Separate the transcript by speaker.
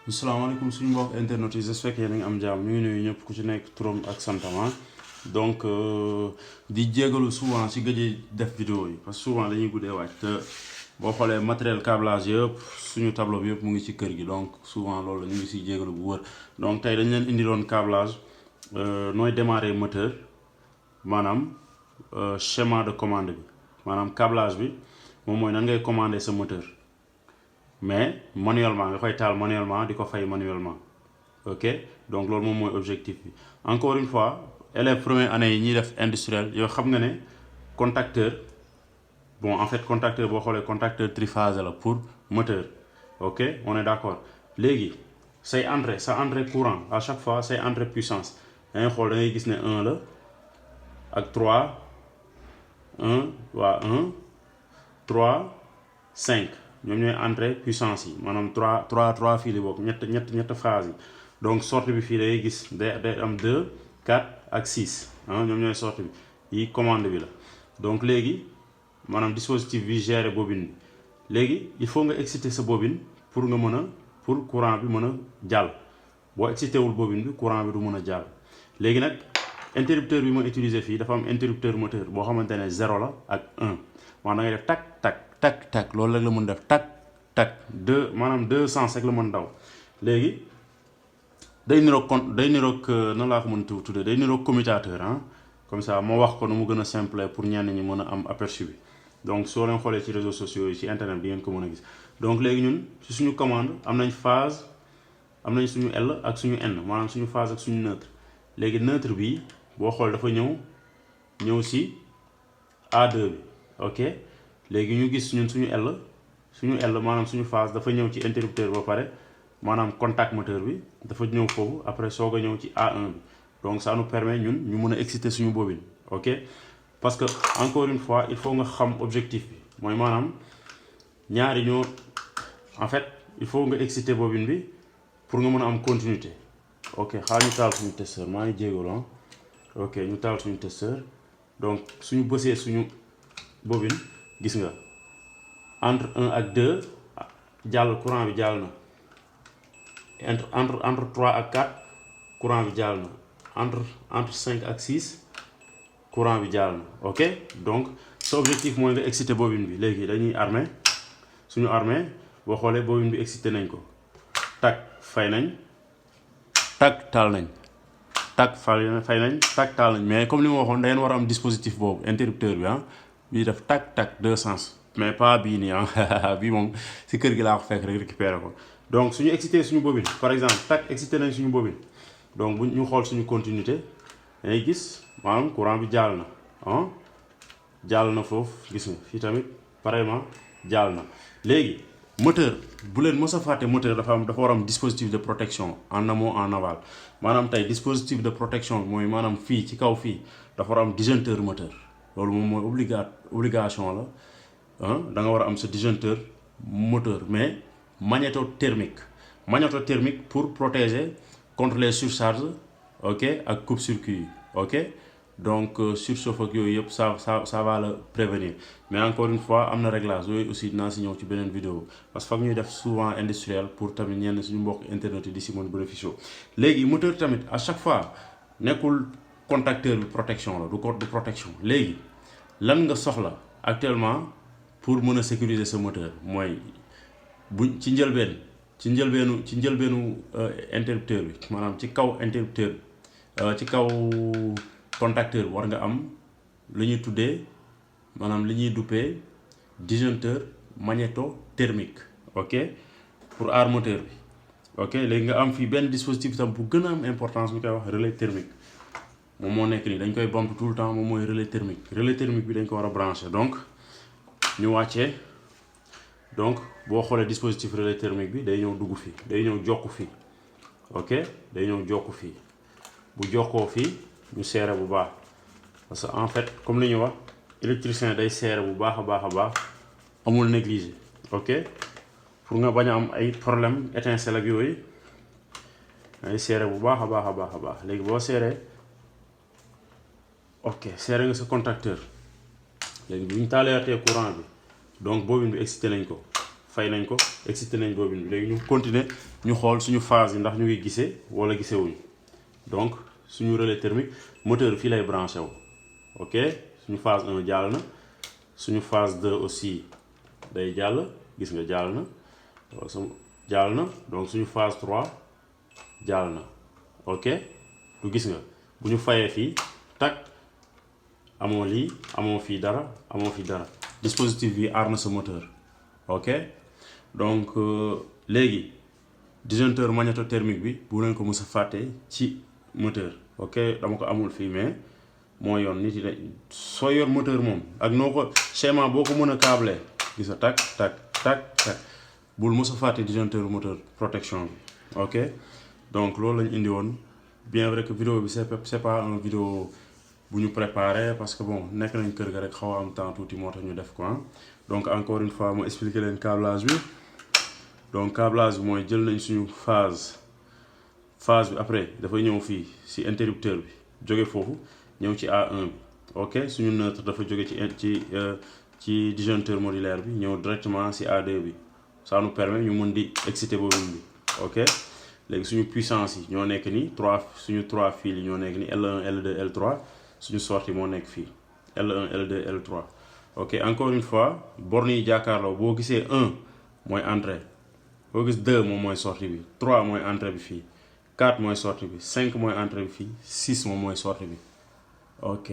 Speaker 1: asalaamaaleykum suñu mbokk internet yi j'espère que yéen a ngi am jàmm ñu ngi nuyu ñëpp ku ci nekk turam ak santam donc di jégalu souvent si gëj def vidéo yi parce que souvent dañuy guddee wàcc te boo xoolee matériel câblage yëpp suñu tableau bi yëpp mu ngi ci kër gi donc souvent loolu ñu ngi siy jégalu bu wër donc tey dañ leen indiloon câblage nooy démarrer moteur maanaam schéma de commande bi maanaam câblage bi moom mooy nan ngay commander sa moteur. Mais manuellement nga koy taal manuellement di ko fay manuellement ok donc loolu moom mooy objectif bi encore une fois élèves première année yi ñuy def industriel yow xam nga ne contacteur bon en fait contacteur boo xoolee contacteur triphasé la pour moteur ok on est d'accord léegi say entrée sa entrée courant à chaque fois say entrée puissance da ngay xool da ngay gis ne 1 la ak 3 1 waa 1 3 5 ñoom ñooy entrée puissance yi maanaam 3 fii li bokk ñett phase yi donc sortie bi fii day gis day am 2 4 ak 6 ñoom ñooy sortie bi yi commande bi la donc léegi maanaam dispositif bi gérer bobine bi léegi il faut nga exciter sa bobine pour nga mën a pour courant bi mën a jàll boo excité wul bobine bi courant bi du mën a jàll léegi nag interrupteur bi ma utiliser fii dafa am interrupteur moteur boo xamante ne 0 la ak 1 maanaam da ngay def tak loolu rek la mën def tak 2 maanaam 2 sens rek la mën daw léegi day niroog nan laa ko mën tuddee day niroog commutateur comme ça moo wax ko nu mu gën a simple pour ñenn ñi mën a am aperçu bi donc soo leen xoolee ci réseaux sociaux yi ci internet bi ngeen ko mën a gis donc léegi ñun ci suñu commande am nañ phase am nañ suñu L ak suñu N maanaam suñu phase ak suñu neutre léegi neutre bi boo xool dafa ñëw ci A2 bi ok léegi ñu gis ñun suñu L maanaam suñu phase dafa ñëw ci interrupteur ba pare maanaam contact moteur bi dafa ñëw foofu après soog a ñëw ci A1 bi donc ça nous permet ñun ñu mën a exciter suñu bobine ok parce que encore une fois il faut nga xam objectif bi mooy maanaam ñaari ñoo en fait il faut nga exciter bobine bi pour nga mën a am continuité ok xaar ñu taal suñu testeur maa ngi jégalu ok ñu taal suñu testeur donc suñu bësee suñu bobine gis nga entre 1 ak 2 jàll courant bi jàll na entre 3 ak 4 courant bi jàll na entre 5 ak 6 courant bi jàll na ok donc sa objectif mooy nga exciter bobine bi léegi dañuy suñu armé boo xoolee bobine bi exciter nañ ko tak fay nañ tak taal nañ tak fay nañ tak taal nañ mais comme li ma waxoon da ngeen war a am dispositif boobu interrupteur bi bii def tak 2 sens mais pas bii nii bii moom si kër gi laa ko fekk rek récupérer ko donc suñu excité suñu bobine par exemple tak excité nañ suñu bobine donc bu ñu xool suñu continuité dangay gis maanaam courant bi jàll na jàll na foofu gis nga fii tamit pareillement jàll na léegi moteur bu leen mës a fàtte moteur dafa war am dispositif de protection en amont en aval maanaam tey dispositif de protection bi mooy maanaam fii ci kaw fii dafa war am disjoncteur moteur loolu moom mooy obligation la da nga war a am sa disjoncteur moteur mais magnétothermique pour protéger contre les surcharges ok ak coupe-circuit ok donc surchauffe ak yooyu yëpp ça va le prévenir mais encore une fois am na réglage yooyu aussi dinaa si ñëw ci beneen vidéo parce que foog ñuy def souvent industriel pour tamit ñenn suñu mbokk internet yi di si mën bénéficier léegi moteur tamit à chaque fois nekkul contacteur bi protection la du code de protection léegi lan nga soxla actuellement pour mën a sécuriser sa moteur mooy bu ci njëlbeenu interrupteur bi maanaam ci kaw interrupteur ci kaw contacteur bi war nga am li ñuy tuddee maanaam li ñuy duppee disjoncteur magnétothermique ok pour aar moteur bi ok léegi nga am fii benn dispositif tam bu gën a am importance ñu koy wax relais thermique moom moo nekk nii dañ koy bamtu tout le temps moom mooy relais thermique bi dañ ko war a brancher donc ñu wàccee donc boo xoolee dispositif relais thermique bi day ñëw dugg fii day ñëw jokku fii ok day ñëw jokku fii bu jokkoo fii ñu serré bu baax parce que en fait comme li ñu wax électricien day serré bu baax a baax amul négligé ok pour nga bañ a am ay problème étincelle ak yooyu day serré bu baax a baax léegi boo serré ok serré nga sa contacteur léegi bu ñu taaleetee courant bi donc bobine bi excité nañ ko fay nañ ko excité nañ bobine bi léegi ñu continuer ñu xool suñu phase yi ndax ñu ngi gisee wala gisewuñu donc suñu relais thermique moteur fii lay branché wu ok suñu phase 1 jàll na suñu phase 2 aussi day jàll gis nga jàll na jàll na donc suñu phase 3 jàll na ok du gis nga bu ñu fayee fii tak amoo lii amoo fii dara dispositif bi aar na sa moteur ok donc léegi disjoncteur magnétothermique bi bu leen ko mës a fàtte ci moteur ok dama ko amul fii mais moo yoon nit yi de soo yor moteur moom ak noo ko schéma boo ko mën a câblé gis nga tak bul mës a fàtte disjoncteur moteur protection bi ok donc loolu lañ indi woon bien vrai que vidéo bi c'est pas un vidéo bu ñu préparé parce que bon nekk nañ kër ga rek xaw a am temps tuuti moo tax ñu def ko donc encore une fois ma expliquer leen câblage bi donc câblage bi mooy jël nañ suñu phase bi après dafay ñëw fii ci interrupteur bi jóge foofu ñëw ci A1 bi ok suñu neutre dafa jóge ci disjoncteur modulaire bi ñëw directement ci A2 bi ça nous permet ñu mën di exciter bobine bi ok léegi suñu puissance yi ñoo nekk ni suñu 3 fils yi ñoo nekk ni L1 L2 L3 suñu sortie moo nekk fii L1 L2 L3 ok encore une fois borne yi jàkkaarloo boo gisee 1 mooy entrée boo gis 2 moom mooy sortie bi 3 mooy entrée bi fii 4 mooy sortie bi 5 mooy entrée bi fii 6 moom mooy sortie bi ok